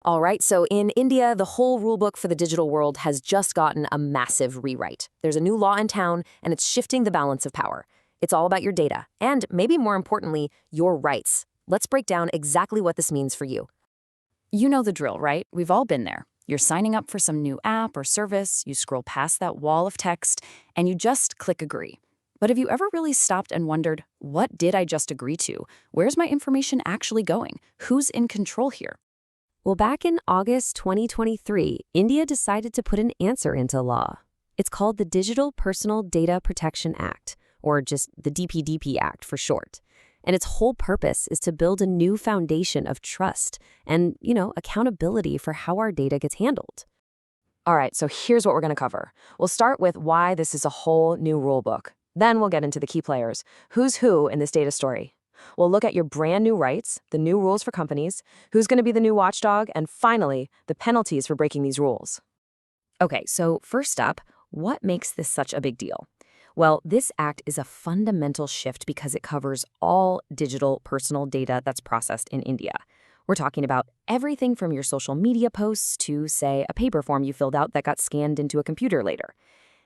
All right, so in India, the whole rulebook for the digital world has just gotten a massive rewrite. There's a new law in town, and it's shifting the balance of power. It's all about your data, and maybe more importantly, your rights. Let's break down exactly what this means for you. You know the drill, right? We've all been there. You're signing up for some new app or service, you scroll past that wall of text, and you just click agree. But have you ever really stopped and wondered, what did I just agree to? Where's my information actually going? Who's in control here? Well, back in August 2023, India decided to put an answer into law. It's called the Digital Personal Data Protection Act, or just the DPDP Act for short. And its whole purpose is to build a new foundation of trust and, accountability for how our data gets handled. All right, so here's what we're going to cover. We'll start with why this is a whole new rule book. Then we'll get into the key players. Who's who in this data story? We'll look at your brand new rights, the new rules for companies, who's going to be the new watchdog, and finally, the penalties for breaking these rules. Okay, so first up, what makes this such a big deal? Well, this act is a fundamental shift because it covers all digital personal data that's processed in India. We're talking about everything from your social media posts to, say, a paper form you filled out that got scanned into a computer later.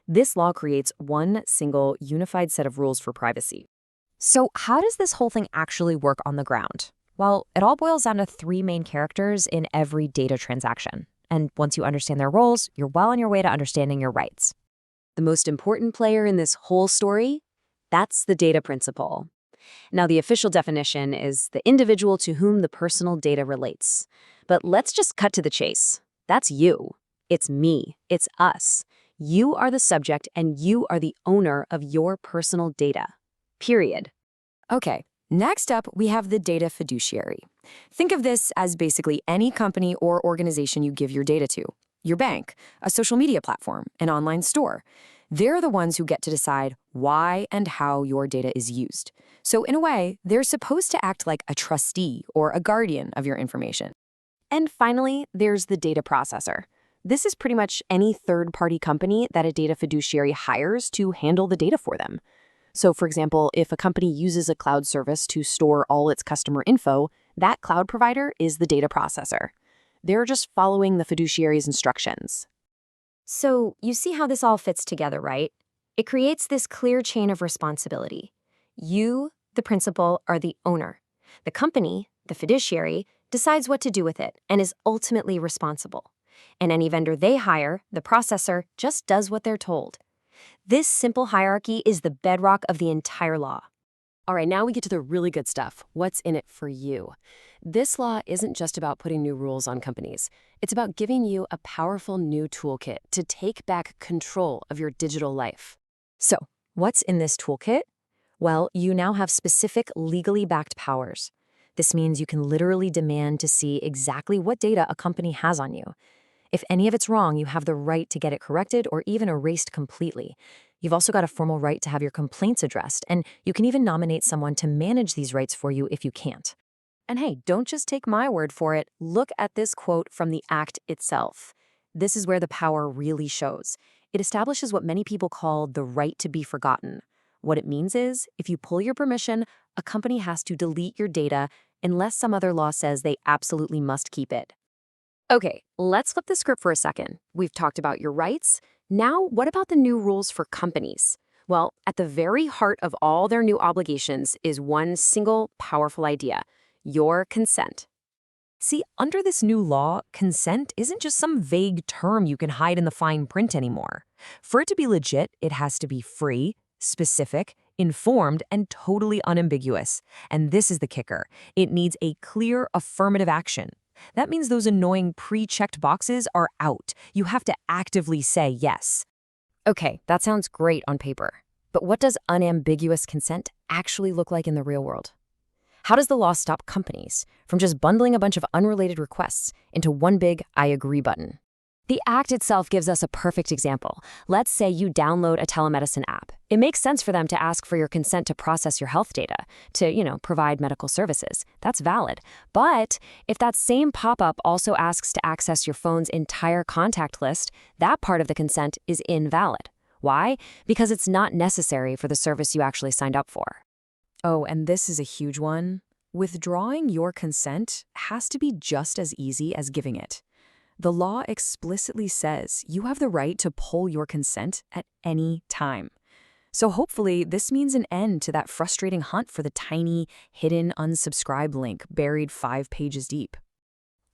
This law creates one single unified set of rules for privacy. So how does this whole thing actually work on the ground? Well, it all boils down to three main characters in every data transaction. And once you understand their roles, you're well on your way to understanding your rights. The most important player in this whole story? That's the data principal. Now, the official definition is the individual to whom the personal data relates. But let's just cut to the chase. That's you. It's me. It's us. You are the subject and you are the owner of your personal data. Period. Okay, next up, we have the data fiduciary. Think of this as basically any company or organization you give your data to. Your bank, a social media platform, an online store. They're the ones who get to decide why and how your data is used. So in a way, they're supposed to act like a trustee or a guardian of your information. And finally, there's the data processor. This is pretty much any third-party company that a data fiduciary hires to handle the data for them. So for example, if a company uses a cloud service to store all its customer info, that cloud provider is the data processor. They're just following the fiduciary's instructions. So you see how this all fits together, right? It creates this clear chain of responsibility. You, the principal, are the owner. The company, the fiduciary, decides what to do with it and is ultimately responsible. And any vendor they hire, the processor, just does what they're told. This simple hierarchy is the bedrock of the entire law. All right, now we get to the really good stuff. What's in it for you? This law isn't just about putting new rules on companies. It's about giving you a powerful new toolkit to take back control of your digital life. So, what's in this toolkit? Well, you now have specific legally backed powers. This means you can literally demand to see exactly what data a company has on you. If any of it's wrong, you have the right to get it corrected or even erased completely. You've also got a formal right to have your complaints addressed, and you can even nominate someone to manage these rights for you if you can't. And hey, don't just take my word for it. Look at this quote from the Act itself. This is where the power really shows. It establishes what many people call the right to be forgotten. What it means is, if you pull your permission, a company has to delete your data unless some other law says they absolutely must keep it. Okay, let's flip the script for a second. We've talked about your rights. Now, what about the new rules for companies? Well, at the very heart of all their new obligations is one single powerful idea: your consent. See, under this new law, consent isn't just some vague term you can hide in the fine print anymore. For it to be legit, it has to be free, specific, informed, and totally unambiguous. And this is the kicker. It needs a clear affirmative action. That means those annoying pre-checked boxes are out. You have to actively say yes. Okay, that sounds great on paper. But what does unambiguous consent actually look like in the real world? How does the law stop companies from just bundling a bunch of unrelated requests into one big I agree button? The Act itself gives us a perfect example. Let's say you download a telemedicine app. It makes sense for them to ask for your consent to process your health data, to, provide medical services. That's valid. But if that same pop-up also asks to access your phone's entire contact list, that part of the consent is invalid. Why? Because it's not necessary for the service you actually signed up for. Oh, and this is a huge one. Withdrawing your consent has to be just as easy as giving it. The law explicitly says you have the right to pull your consent at any time. So hopefully this means an end to that frustrating hunt for the tiny, hidden unsubscribe link buried 5 pages deep.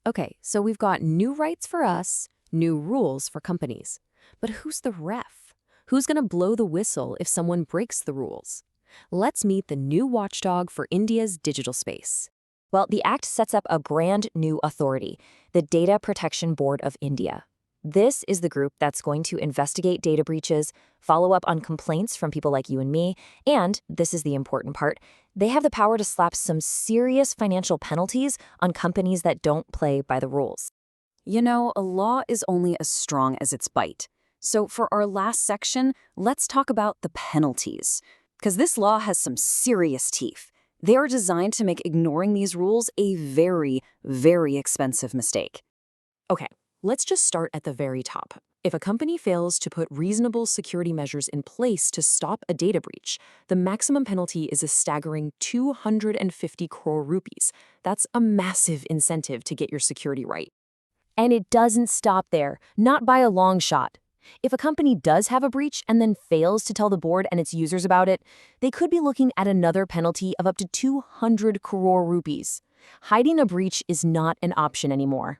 Okay, so we've got new rights for us, new rules for companies. But who's the ref? Who's going to blow the whistle if someone breaks the rules? Let's meet the new watchdog for India's digital space. Well, the Act sets up a brand new authority, the Data Protection Board of India. This is the group that's going to investigate data breaches, follow up on complaints from people like you and me, and, this is the important part, they have the power to slap some serious financial penalties on companies that don't play by the rules. You know, a law is only as strong as its bite. So for our last section, let's talk about the penalties. Because this law has some serious teeth. They are designed to make ignoring these rules a very, very expensive mistake. Okay, let's just start at the very top. If a company fails to put reasonable security measures in place to stop a data breach, the maximum penalty is a staggering 250 crore rupees. That's a massive incentive to get your security right. And it doesn't stop there, not by a long shot. If a company does have a breach and then fails to tell the board and its users about it, they could be looking at another penalty of up to 200 crore rupees. Hiding a breach is not an option anymore.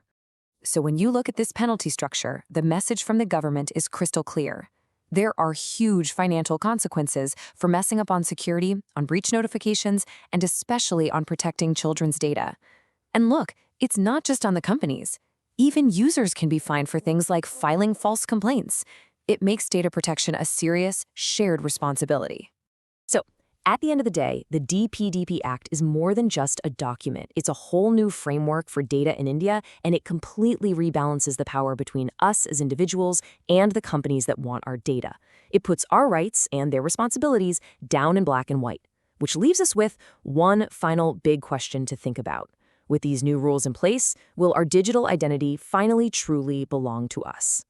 So when you look at this penalty structure, the message from the government is crystal clear. There are huge financial consequences for messing up on security, on breach notifications, and especially on protecting children's data. And look, it's not just on the companies. Even users can be fined for things like filing false complaints. It makes data protection a serious, shared responsibility. So, at the end of the day, the DPDP Act is more than just a document. It's a whole new framework for data in India, and it completely rebalances the power between us as individuals and the companies that want our data. It puts our rights and their responsibilities down in black and white, which leaves us with one final big question to think about. With these new rules in place, will our digital identity finally truly belong to us?